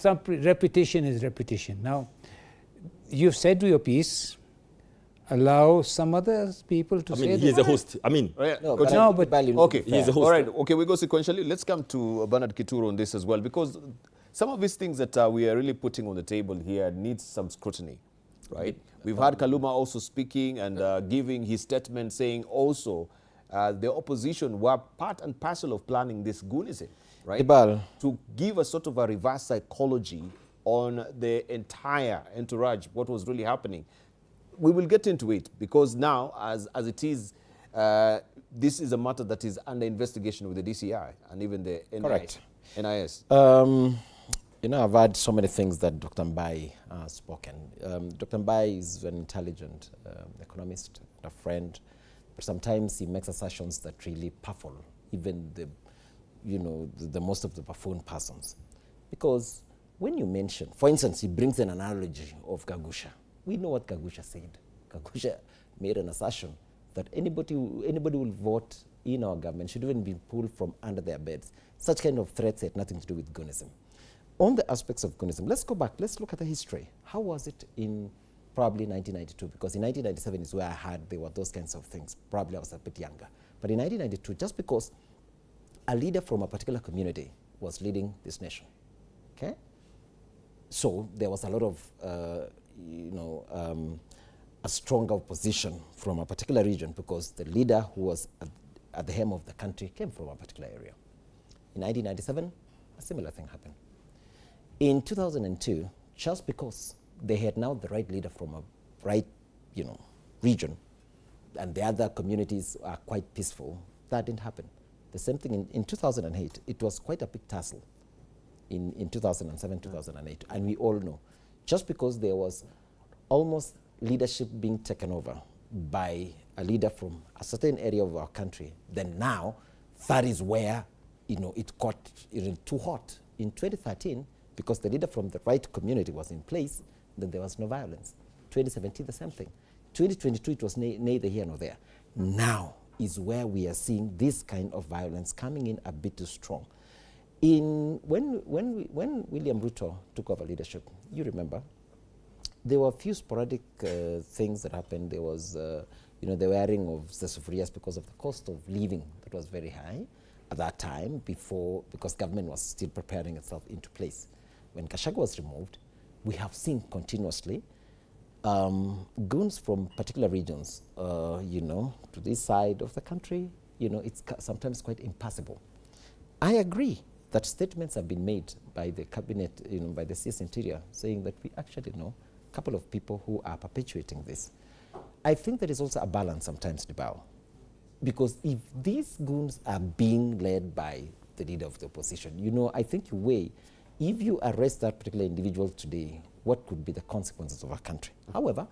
Some repetition is repetition. Now, you've said your piece. Allow some other people to say. He's a host. Okay, he's a host. All right, okay, we go sequentially. Let's come to Bernard Kitur on this as well, because some of these things that we are really putting on the table here needs some scrutiny, right? We've had Kaluma also speaking and giving his statement saying also the opposition were part and parcel of planning this goonism, right? To give a sort of a reverse psychology on the entire entourage, what was really happening. We will get into it because now, as it is, this is a matter that is under investigation with the DCI and even the NIS. You know, I've heard so many things that Dr. Mbai has spoken. Dr. Mbai is an intelligent economist, a friend, but sometimes he makes assertions that really baffle even the most of the buffoon persons. Because when you mention, for instance, he brings an analogy of Gagusha. We know what Gagusha said. Gagusha made an assertion that anybody will vote in our government should even be pulled from under their beds. Such kind of threats had nothing to do with goonism. On the aspects of goonism, let's go back. Let's look at the history. How was it in probably 1992? Because in 1997 is where I heard there were those kinds of things. Probably I was a bit younger. But in 1992, just because a leader from a particular community was leading this nation, okay? So there was a lot of a stronger opposition from a particular region because the leader who was at the helm of the country came from a particular area. In 1997, a similar thing happened. In 2002, just because they had now the right leader from a right, region, and the other communities are quite peaceful, that didn't happen. The same thing in 2008, it was quite a big tussle in 2007, 2008, and we all know, just because there was almost leadership being taken over by a leader from a certain area of our country, then now that is where it got too hot. In 2013, because the leader from the right community was in place, then there was no violence. 2017, the same thing. 2022, it was neither here nor there. Now is where we are seeing this kind of violence coming in a bit too strong. When William Ruto took over leadership, you remember, there were a few sporadic things that happened. There was, the wearing of the sufurias because of the cost of living that was very high at that time because government was still preparing itself into place. When Gachagua was removed, we have seen continuously goons from particular regions, to this side of the country, it's sometimes quite impassable. I agree that statements have been made by the cabinet, by the CS Interior, saying that we actually know a couple of people who are perpetuating this. I think there is also a balance sometimes, Dibao, because if these goons are being led by the leader of the opposition, I think you weigh, if you arrest that particular individual today, what could be the consequences of our country? However,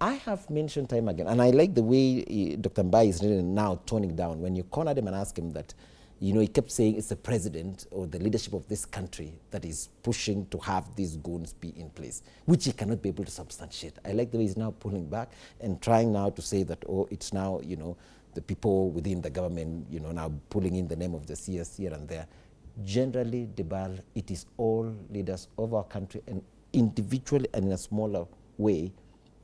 I have mentioned time again, and I like the way Dr. Mbai is really now toning down. When you corner him and ask him that, he kept saying it's the president or the leadership of this country that is pushing to have these goons be in place, which he cannot be able to substantiate. I like the way he's now pulling back and trying now to say that, it's now, the people within the government, now pulling in the name of the CS here and there. Generally, Debal, it is all leaders of our country, and individually and in a smaller way,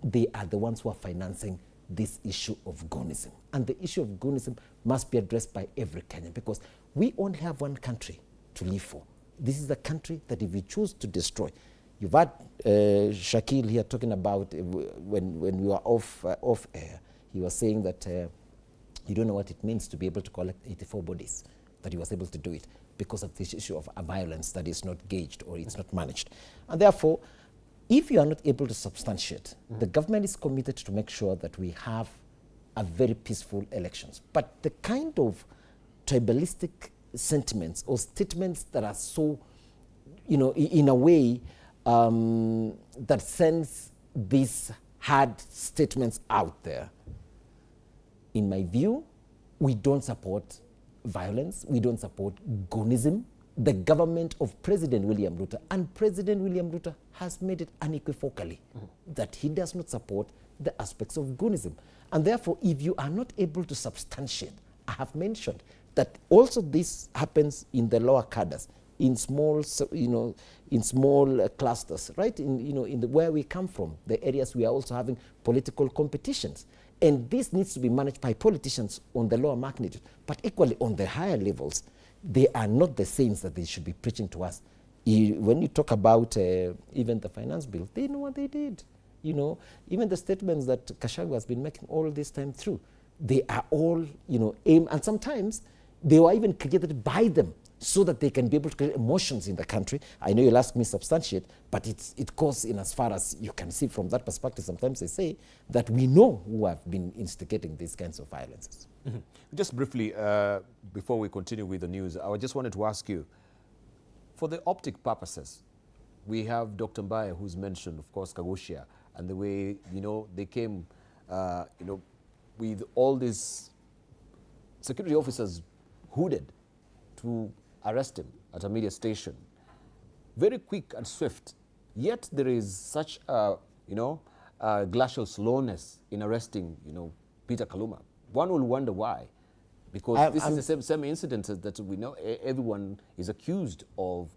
they are the ones who are financing this issue of goonism. And the issue of goonism must be addressed by every Kenyan because we only have one country to live for. This is the country that if we choose to destroy, you've had Shakil here talking about when we were off air, he was saying that you don't know what it means to be able to collect 84 bodies, that he was able to do it because of this issue of a violence that is not gauged or it's not managed. And therefore, if you are not able to substantiate, the government is committed to make sure that we have a very peaceful elections. But the kind of tribalistic sentiments or statements that are so, in a way that sends these hard statements out there, in my view, we don't support violence, we don't support goonism. The government of President William Ruto, and President William Ruto has made it unequivocally that he does not support the aspects of goonism. And therefore, if you are not able to substantiate, I have mentioned that also this happens in the lower cadres, in small, in small clusters, right? Where we come from, the areas we are also having political competitions. And this needs to be managed by politicians on the lower magnitude, but equally on the higher levels. They are not the saints that they should be preaching to us. When you talk about even the finance bill, they know what they did. Even the statements that Kashagu has been making all this time through, they are all, aimed, and sometimes they were even created by them so that they can be able to create emotions in the country. I know you'll ask me substantiate, but it goes in as far as you can see from that perspective. Sometimes they say that we know who have been instigating these kinds of violences. Mm-hmm. Just briefly, before we continue with the news, I just wanted to ask you, for the optic purposes, we have Dr. Mbaye, who's mentioned, of course, Kagushia, and the way, they came, with all these security officers hooded to arrest him at a media station. Very quick and swift, yet there is such a, glacial slowness in arresting, Peter Kaluma. One will wonder why, because this is the same incident that we know everyone is accused of